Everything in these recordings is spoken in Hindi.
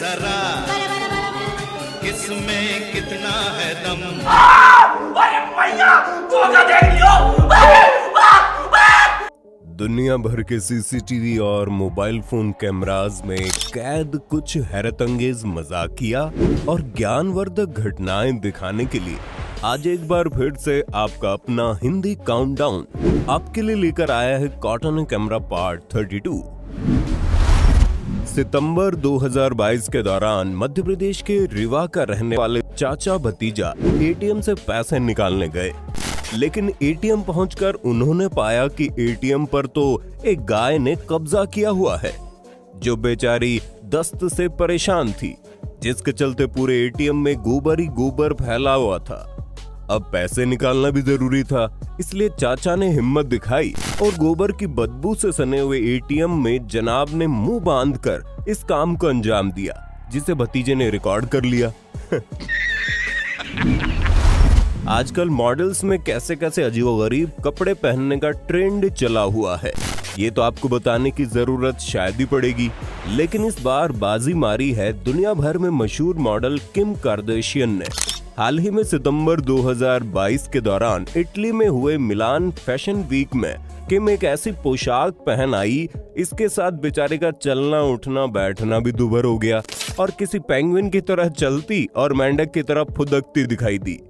जरा किसमें कितना है दम। अरे भैया धोखा देख लियो। दुनिया भर के सीसीटीवी और मोबाइल फोन कैमरास में कैद कुछ हैरतअंगेज मजाकिया और ज्ञानवर्धक घटनाएं दिखाने के लिए आज एक बार फिर से आपका अपना हिंदी काउंटडाउन आपके लिए लेकर आया है कॉटन कैमरा पार्ट 32। सितंबर 2022 के दौरान मध्य प्रदेश के रीवा का रहने वाले चाचा भतीजा एटीएम से पैसे निकालने गए, लेकिन एटीएम पहुंचकर उन्होंने पाया कि एटीएम पर तो एक गाय ने कब्जा किया हुआ है, जो बेचारी दस्त से परेशान थी, जिसके चलते पूरे एटीएम में गोबर ही गोबर फैला हुआ था। अब पैसे निकालना भी जरूरी था, इसलिए चाचा ने हिम्मत दिखाई और गोबर की बदबू से सने हुए एटीएम में जनाब ने मुंह बांधकर इस काम को अंजाम दिया, जिसे भतीजे ने रिकॉर्ड कर लिया। आजकल मॉडल्स में कैसे कैसे अजीबोगरीब कपड़े पहनने का ट्रेंड चला हुआ है, ये तो आपको बताने की जरूरत शायद ही पड़ेगी, लेकिन इस बार बाजी मारी है दुनिया भर में मशहूर मॉडल किम कार्दाशियन ने। हाल ही में सितंबर 2022 के दौरान इटली में हुए मिलान फैशन वीक में किम एक ऐसी पोशाक पहन आई, इसके साथ बेचारे का चलना उठना बैठना भी दुभर हो गया और किसी पेंगुइन की तरह चलती और मेंढक की तरह फुदकती दिखाई दी।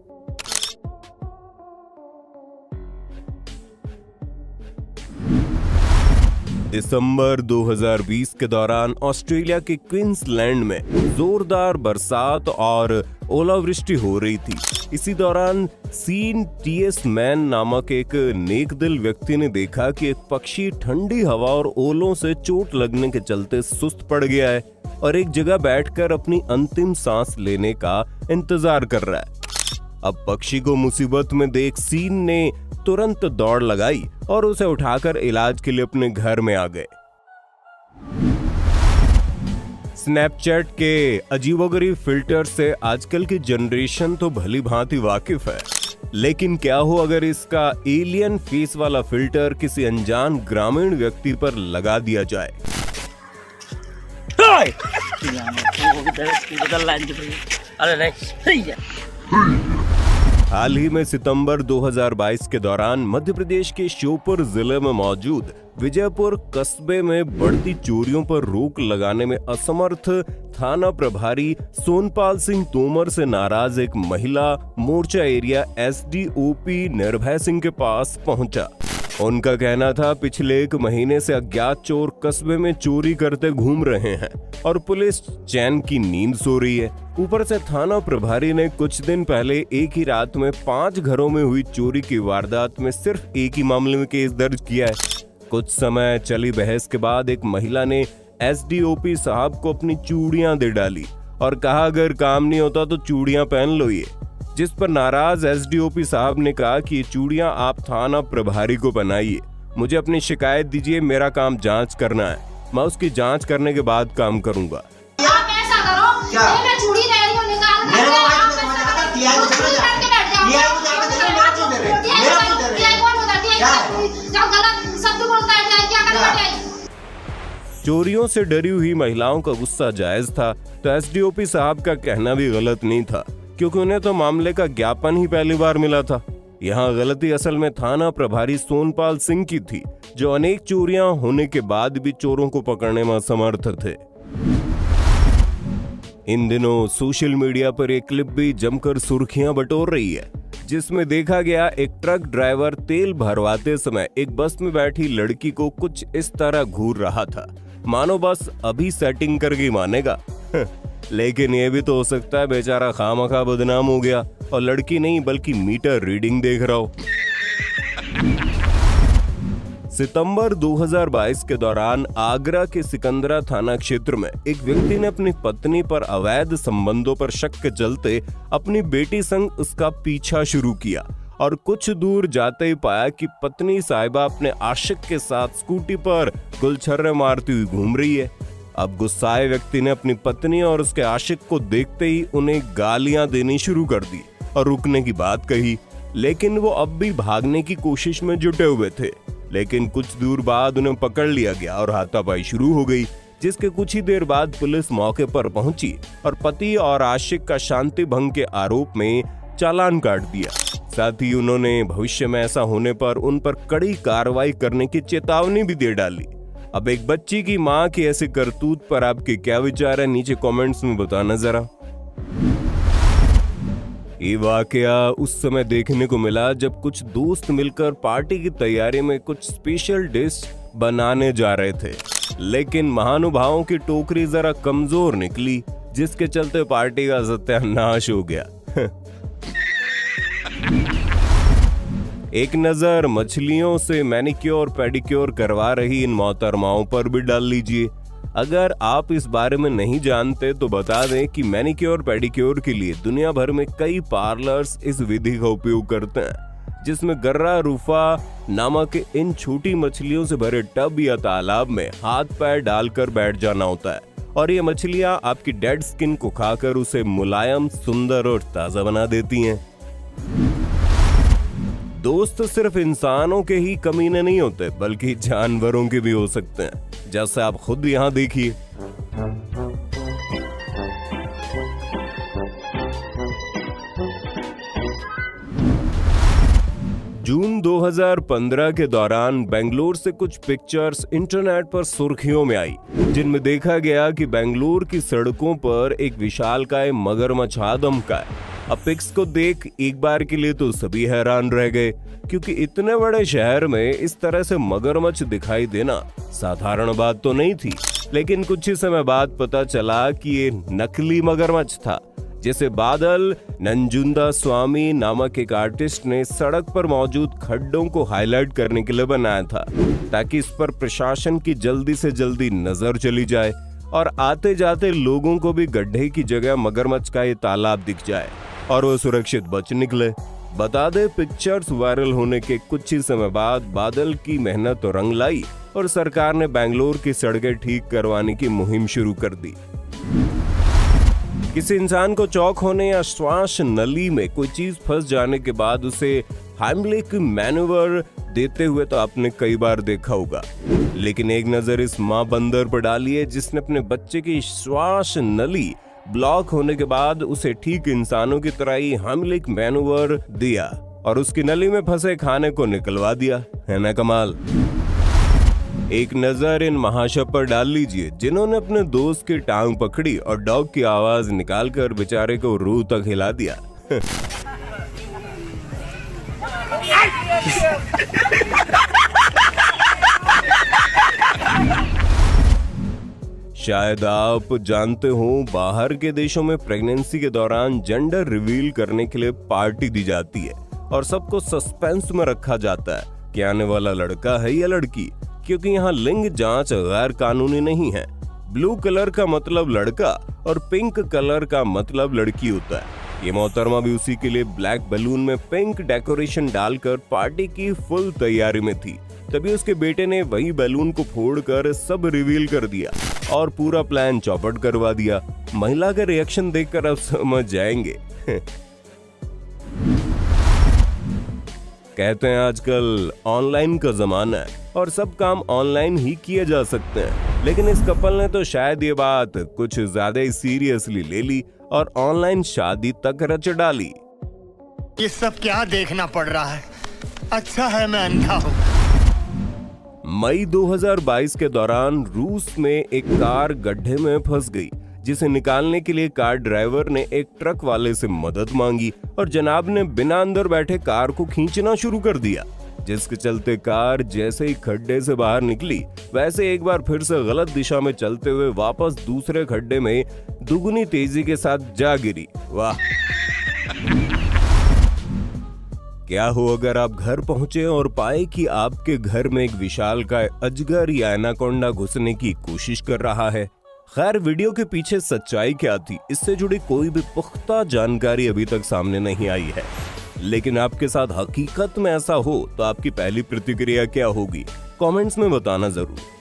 दिसंबर 2020 के दौरान ऑस्ट्रेलिया के क्वींसलैंड में जोरदार बरसात और ओलावृष्टि हो रही थी। इसी दौरान सीन टीएस मैन नामक एक नेकदिल व्यक्ति ने देखा कि एक पक्षी ठंडी हवा और ओलों से चोट लगने के चलते सुस्त पड़ गया है और एक जगह बैठकर अपनी अंतिम सांस लेने का इंतजार कर रहा है। अब पक्षी को मुसीबत में देख सीन ने तुरंत दौड़ लगाई और उसे उठाकर इलाज के लिए अपने घर में आ गए। स्नैपचैट के अजीबोगरीब फिल्टर से आजकल की जनरेशन तो भली भांति वाकिफ है, लेकिन क्या हो अगर इसका एलियन फेस वाला फिल्टर किसी अनजान ग्रामीण व्यक्ति पर लगा दिया जाए। हाल ही में सितंबर 2022 के दौरान मध्य प्रदेश के श्योपुर जिले में मौजूद विजयपुर कस्बे में बढ़ती चोरियों पर रोक लगाने में असमर्थ थाना प्रभारी सोनपाल सिंह तोमर से नाराज एक महिला मोर्चा एरिया एसडीओपी निर्भय सिंह के पास पहुंचा। उनका कहना था पिछले 1 महीने से अज्ञात चोर कस्बे में चोरी करते घूम रहे हैं और पुलिस चैन की नींद सो रही है। ऊपर से थाना प्रभारी ने कुछ दिन पहले एक ही रात में 5 घरों में हुई चोरी की वारदात में सिर्फ एक ही मामले में केस दर्ज किया है। कुछ समय चली बहस के बाद एक महिला ने एसडीओपी साहब को अपनी चूड़ियां दे डाली और कहा अगर काम नहीं होता तो चूड़ियां पहन लो ये, जिस पर नाराज एसडीओपी साहब ने कहा कि ये चूड़ियां आप थाना प्रभारी को पहनाइए, मुझे अपनी शिकायत दीजिए, मेरा काम जांच करना है, मैं उसकी जांच करने के बाद काम करूंगा। आप ऐसा करो, मैं चूड़ी दे रही हूं, निकाल चोरियों से डरी हुई महिलाओं का गुस्सा जायज था, तो एसडीओपी साहब का कहना भी गलत नहीं था, क्योंकि उन्हें तो मामले का ज्ञापन ही पहली बार मिला था। यहाँ गलती असल में थाना प्रभारी सोनपाल सिंह की थी, जो अनेक चोरियां होने के बाद भी चोरों को पकड़ने में असमर्थ थे। इन दिनों सोशल मीडिया पर एक क्लिप भी जमकर सुर्खियां बटोर रही है, जिसमें देखा गया एक ट्रक ड्राइवर तेल भरवाते समय एक बस में बैठी लड़की को कुछ इस तरह घूर रहा था, मानो बस अभी सेटिंग करके मानेगा। लेकिन ये भी तो हो सकता है बेचारा खामखा बदनाम हो गया और लड़की नहीं बल्कि मीटर रीडिंग देख रहा हो। सितंबर 2022 के दौरान आगरा के सिकंदरा थाना क्षेत्र में एक व्यक्ति ने अपनी पत्नी पर अवैध संबंधों पर शक के चलते अपनी बेटी संग उसका पीछा शुरू किया और कुछ दूर जाते ही पाया कि पत्नी साहिबा अपने आशिक के साथ स्कूटी पर गुलछर्रे मारती हुई घूम रही है। अब गुस्साए व्यक्ति ने अपनी पत्नी और उसके आशिक को देखते ही उन्हें गालियां देनी शुरू कर दी और रुकने की बात कही, लेकिन वो अब भी भागने की कोशिश में जुटे हुए थे। लेकिन कुछ दूर बाद उन्हें पकड़ लिया गया और हाथापाई शुरू हो गई, जिसके कुछ ही देर बाद पुलिस मौके पर पहुंची और पति और आशिक का शांति भंग के आरोप में चालान काट दिया। साथ ही उन्होंने भविष्य में ऐसा होने पर उन पर कड़ी कार्रवाई करने की चेतावनी भी दे डाली। अब एक बच्ची की मां की ऐसे करतूत पर आपके क्या विचार है, नीचे कमेंट्स में बताना जरा। ये वाकया उस समय देखने को मिला जब कुछ दोस्त मिलकर पार्टी की तैयारी में कुछ स्पेशल डिश बनाने जा रहे थे, लेकिन महानुभावों की टोकरी जरा कमजोर निकली, जिसके चलते पार्टी का सत्यानाश हो गया। एक नजर मछलियों से मैनिक्योर पेडिक्योर करवा रही इन मोहतरमाओं पर भी डाल लीजिए। अगर आप इस बारे में नहीं जानते तो बता दें कि मैनिक्योर पेडिक्योर के लिए दुनिया भर में कई पार्लर्स इस विधि का उपयोग करते हैं, जिसमें गर्रा रूफा नामक इन छोटी मछलियों से भरे टब या तालाब में हाथ पैर डालकर बैठ जाना होता है और ये मछलियां आपकी डेड स्किन को खाकर उसे मुलायम, सुंदर और ताजा बना देती हैं। दोस्त सिर्फ इंसानों के ही कमीने नहीं होते, बल्कि जानवरों के भी हो सकते हैं, जैसे आप खुद यहाँ देखिए। जून 2015 के दौरान बेंगलुरु से कुछ पिक्चर्स इंटरनेट पर सुर्खियों में आई, जिनमें देखा गया कि बेंगलुरु की सड़कों पर एक विशालकाय मगरमच्छ आदम का है। अब पिक्स को देख एक बार के लिए तो सभी हैरान रह गए, क्योंकि इतने बड़े शहर में इस तरह से मगरमच्छ दिखाई देना साधारण बात तो नहीं थी। लेकिन कुछ ही समय बाद पता चला कि ये नकली मगरमच्छ था, जिसे बादल नंजुंदा स्वामी नामक एक आर्टिस्ट ने सड़क पर मौजूद खड्डों को हाईलाइट करने के लिए बनाया था, ताकि इस पर प्रशासन की जल्दी से जल्दी नजर चली जाए और आते जाते लोगों को भी गड्ढे की जगह मगरमच्छ का ये तालाब दिख जाए और वो सुरक्षित बच निकले। बता दे, पिक्चर्स वायरल होने के कुछ ही समय बाद बादल की मेहनत तो रंग लाई और सरकार ने बेंगलुरु की सड़कें ठीक करवाने की मुहिम शुरू कर दी। किसी इंसान को चौक होने या श्वास नली में कोई चीज फंस जाने के बाद उसे हाइमलिक मैन्यूवर देते हुए तो आपने कई बार देखा होगा, लेकिन एक नजर इस मां बंदर पर डालिए जिसने अपने बच्चे की श्वास नली ब्लॉक होने के बाद उसे ठीक इंसानों की तरह ही हाइमलिक मैन्यूवर दिया और उसकी नली में फंसे खाने को निकलवा दिया। है ना कमाल। एक नजर इन महाशय पर डाल लीजिए जिन्होंने अपने दोस्त की टांग पकड़ी और डॉग की आवाज निकालकर बेचारे को रूह तक हिला दिया। शायद आप जानते हो, बाहर के देशों में प्रेगनेंसी के दौरान जेंडर रिवील करने के लिए पार्टी दी जाती है और सबको सस्पेंस में रखा जाता है कि आने वाला लड़का है या लड़की, क्योंकि यहाँ लिंग जांच गैर कानूनी नहीं है। ब्लू कलर का मतलब लड़का और पिंक कलर का मतलब लड़की होता है। ये मोहतरमा भी उसी के लिए ब्लैक बैलून में पिंक डेकोरेशन डालकर पार्टी की फुल तैयारी में थी। तभी उसके बेटे ने वही बैलून को फोड़कर सब रिवील कर दिया और पूरा प्लान चौपट करवा दिया। महिला का रिएक्शन देखकर आप समझ जाएंगे। कहते हैं आजकल ऑनलाइन का जमाना है और सब काम ऑनलाइन ही किए जा सकते हैं, लेकिन इस कपल ने तो शायद ये बात कुछ ज्यादा ही सीरियसली ले ली और ऑनलाइन शादी तक रच डाली। ये सब क्या देखना पड़ रहा है? अच्छा है मैं अंधा हूँ। मई 2022 के दौरान रूस में एक कार गड्ढे में फंस गई, जिसे निकालने के लिए कार ड्राइवर ने एक ट्रक वाले से मदद मांगी और जनाब ने बिना अंदर बैठे कार को खींचना शुरू कर दिया, जिसके चलते कार जैसे ही खड्डे से बाहर निकली वैसे एक बार फिर से गलत दिशा में चलते हुए वापस दूसरे खड्डे में दुगनी तेजी के साथ जा गिरी। वाह! क्या हो अगर आप घर पहुंचे और पाए कि आपके घर में एक विशालकाय अजगर या एनाकोंडा घुसने की कोशिश कर रहा है। खैर, वीडियो के पीछे सच्चाई क्या थी, इससे जुड़ी कोई भी पुख्ता जानकारी अभी तक सामने नहीं आई है, लेकिन आपके साथ हकीकत में ऐसा हो तो आपकी पहली प्रतिक्रिया क्या होगी, कमेंट्स में बताना जरूर।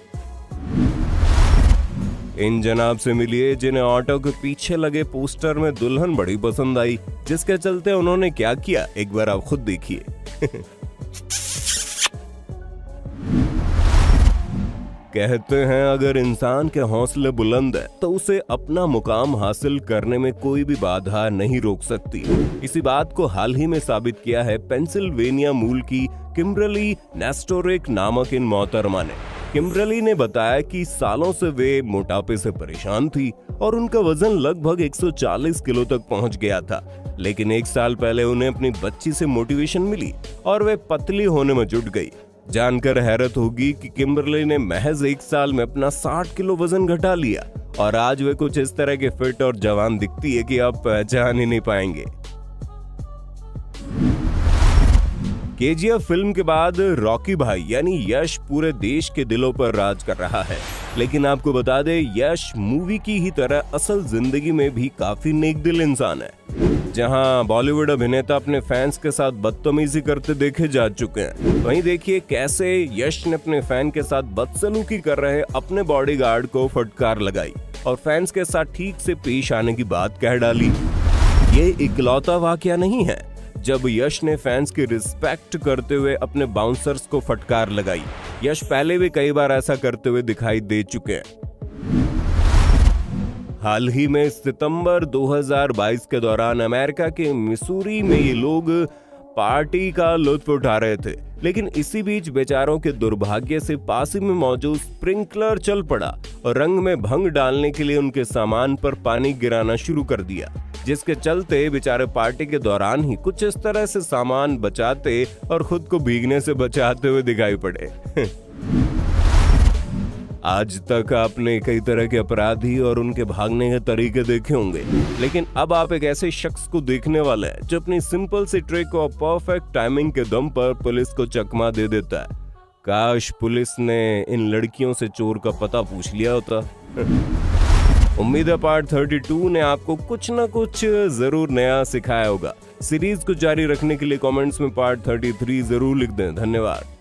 इन जनाब से मिलिए जिन्हें ऑटो के पीछे लगे पोस्टर में दुल्हन बड़ी पसंद आई, जिसके चलते उन्होंने क्या किया एक बार आप खुद देखिए। कहते हैं अगर इंसान के हौसले बुलंद है तो उसे अपना मुकाम हासिल करने में कोई भी बाधा नहीं रोक सकती। इसी बात को हाल ही में साबित किया है पेंसिल्वेनिया मूल की किम्बरली नेस्टोरिक नामक इन मोहतरमा ने। किम्बरली ने बताया कि सालों से वे मोटापे से परेशान थी और उनका वजन लगभग 140 किलो तक पहुंच गया था, लेकिन 1 साल पहले उन्हें अपनी बच्ची से मोटिवेशन मिली और वे पतली होने में जुट गई। जानकर हैरत होगी कि किम्बरली ने महज 1 साल में अपना 60 किलो वजन घटा लिया और आज वे कुछ इस तरह के फिट और जवान दिखती है कि आप पहचान ही नहीं पाएंगे। केजीएफ फिल्म के बाद रॉकी भाई यानी यश पूरे देश के दिलों पर राज कर रहा है, लेकिन आपको बता दे यश मूवी की ही तरह असल जिंदगी में भी काफी नेकदिल इंसान है। जहां बॉलीवुड अभिनेता अपने फैंस के साथ बदतमीजी करते देखे जा चुके हैं, वहीं देखिए कैसे यश ने अपने फैन के साथ बदसलूकी कर रहे अपने बॉडीगार्ड को फटकार लगाई और फैंस के साथ ठीक से पेश आने की बात कह डाली। ये इकलौता वाकया नहीं है जब यश ने फैंस की रिस्पेक्ट करते हुए अपने बाउंसर्स को फटकार लगाई। यश पहले भी कई बार ऐसा करते हुए दिखाई दे चुके हैं। हाल ही में सितंबर 2022 के दौरान अमेरिका के मिसूरी में ये लोग पार्टी का लुत्फ उठा रहे थे, लेकिन इसी बीच बेचारों के दुर्भाग्य से पास ही में मौजूद स्प्रिंकलर चल पड़ा और रंग में भंग डालने के लिए उनके सामान पर पानी गिराना शुरू कर दिया, जिसके चलते बेचारे पार्टी के दौरान ही कुछ इस तरह से सामान बचाते और खुद को भीगने से बचाते हुए दिखाई पड़े। आज तक आपने कई तरह के अपराधी और उनके भागने के तरीके देखे होंगे, लेकिन अब आप एक ऐसे शख्स को देखने वाले हैं जो अपनी सिंपल सी ट्रिक और परफेक्ट टाइमिंग के दम पर पुलिस को चकमा दे देता है। काश पुलिस ने इन लड़कियों से चोर का पता पूछ लिया होता। उम्मीद है पार्ट 32 ने आपको कुछ ना कुछ जरूर नया सिखाया होगा। सीरीज को जारी रखने के लिए कमेंट्स में पार्ट 33 जरूर लिख दें। धन्यवाद।